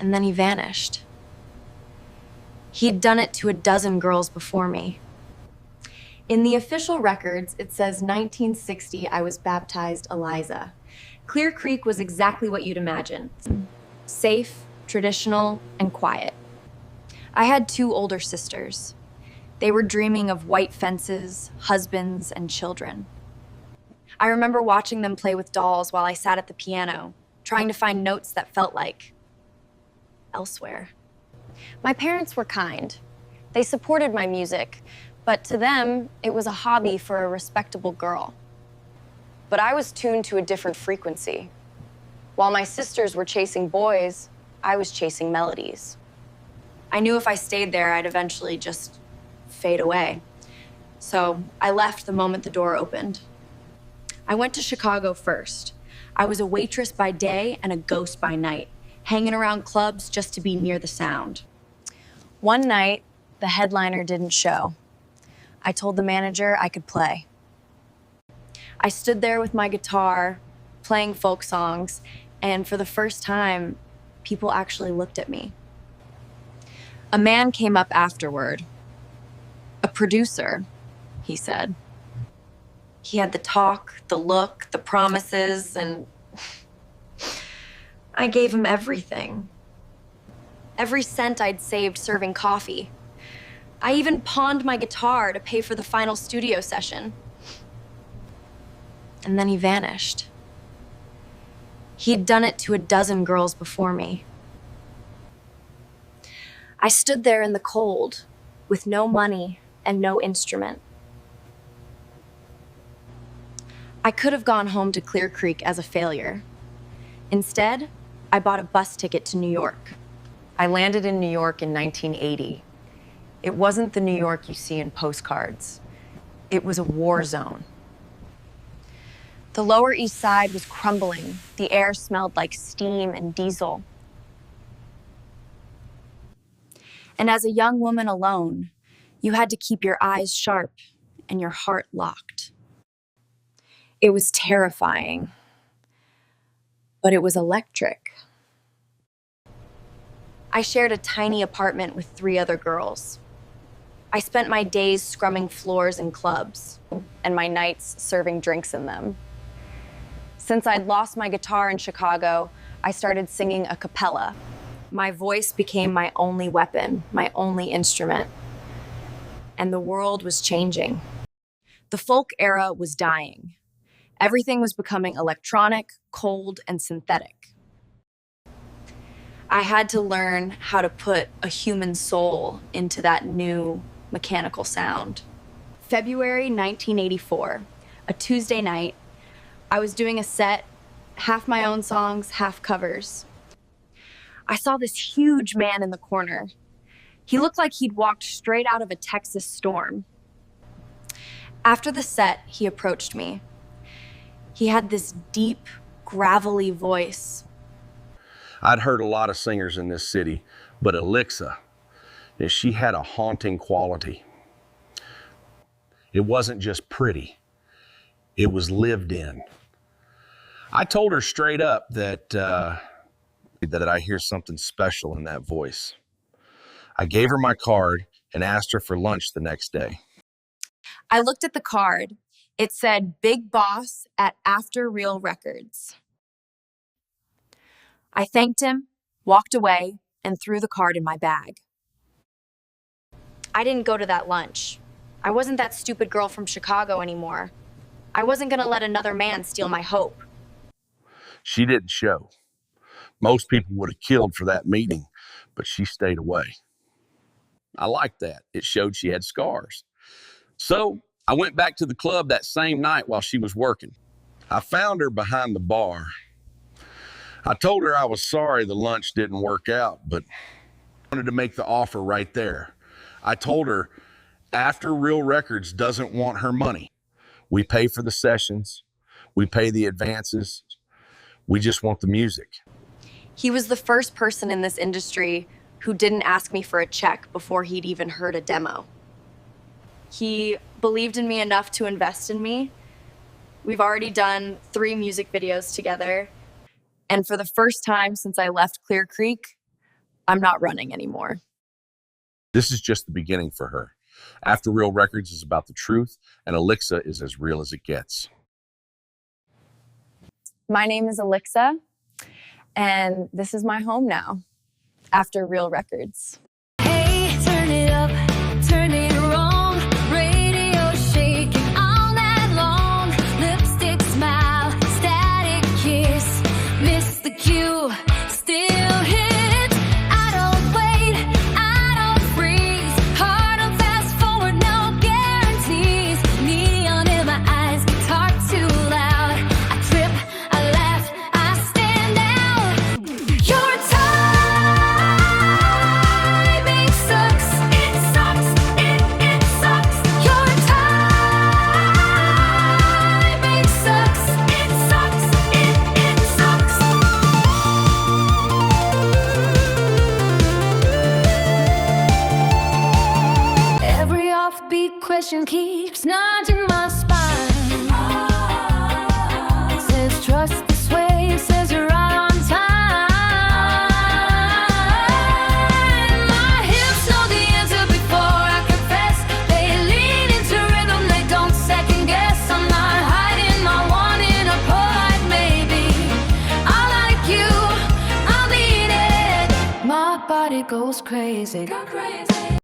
And then he vanished. He'd done it to a dozen girls before me. In the official records, it says 1960 I was baptized Eliza. Clear Creek was exactly what you'd imagine. Safe, traditional, and quiet. I had 2 older sisters. They were dreaming of white fences, husbands, and children. I remember watching them play with dolls while I sat at the piano, trying to find notes that felt like elsewhere. My parents were kind. They supported my music, but to them, it was a hobby for a respectable girl. But I was tuned to a different frequency. While my sisters were chasing boys, I was chasing melodies. I knew if I stayed there, I'd eventually just fade away. So I left the moment the door opened. I went to Chicago first. I was a waitress by day and a ghost by night, hanging around clubs just to be near the sound. One night, the headliner didn't show. I told the manager I could play. I stood there with my guitar, playing folk songs, and for the first time, people actually looked at me. A man came up afterward. A producer, he said. He had the talk, the look, the promises, and I gave him everything. Every cent I'd saved serving coffee. I even pawned my guitar to pay for the final studio session. And then he vanished. He'd done it to a dozen girls before me. I stood there in the cold, with no money and no instrument. I could have gone home to Clear Creek as a failure. Instead, I bought a bus ticket to New York. I landed in New York in 1980. It wasn't the New York you see in postcards. It was a war zone. The Lower East Side was crumbling. The air smelled like steam and diesel. And as a young woman alone, you had to keep your eyes sharp and your heart locked. It was terrifying, but it was electric. I shared a tiny apartment with 3 other girls. I spent my days scrumming floors in clubs and my nights serving drinks in them. Since I'd lost my guitar in Chicago, I started singing a cappella. My voice became my only weapon, my only instrument. And the world was changing. The folk era was dying. Everything was becoming electronic, cold, and synthetic. I had to learn how to put a human soul into that new mechanical sound. February 1984, a Tuesday night, I was doing a set, half my own songs, half covers. I saw this huge man in the corner. He looked like he'd walked straight out of a Texas storm. After the set, he approached me. He had this deep, gravelly voice. I'd heard a lot of singers in this city, but Elixa, she had a haunting quality. It wasn't just pretty, it was lived in. I told her straight up that I hear something special in that voice. I gave her my card and asked her for lunch the next day. I looked at the card. It said, Big Boss at After Real Records. I thanked him, walked away, and threw the card in my bag. I didn't go to that lunch. I wasn't that stupid girl from Chicago anymore. I wasn't going to let another man steal my hope. She didn't show. Most people would have killed for that meeting, but she stayed away. I liked that. It showed she had scars. So I went back to the club that same night while she was working. I found her behind the bar. I told her I was sorry the lunch didn't work out, but I wanted to make the offer right there. I told her After Real Records doesn't want her money. We pay for the sessions. We pay the advances. We just want the music. He was the first person in this industry who didn't ask me for a check before he'd even heard a demo. He believed in me enough to invest in me. We've already done 3 music videos together. And for the first time since I left Clear Creek, I'm not running anymore. This is just the beginning for her. After Real Records is about the truth, and Elixa is as real as it gets. My name is Elixa, and this is my home now, after Real Records. Hey, turn it up, turn it wrong. Radio shaking all night long. Lipstick smile, static kiss. Miss the cue, still hit. I don't wait, I don't freeze. Hard on fast forward, no guarantees. Neon in my eyes, guitar too loud. I trip, I laugh, I stand out. Your timing sucks. It sucks. It sucks. Your timing sucks. It sucks. It sucks. Every offbeat question keeps nudging my spine. Says trust this way, says you're right on time. My hips know the answer before I confess. They lean into rhythm, they don't second guess. I'm not hiding my wanting a polite maybe. I like you, I mean it. My body goes crazy. Go crazy.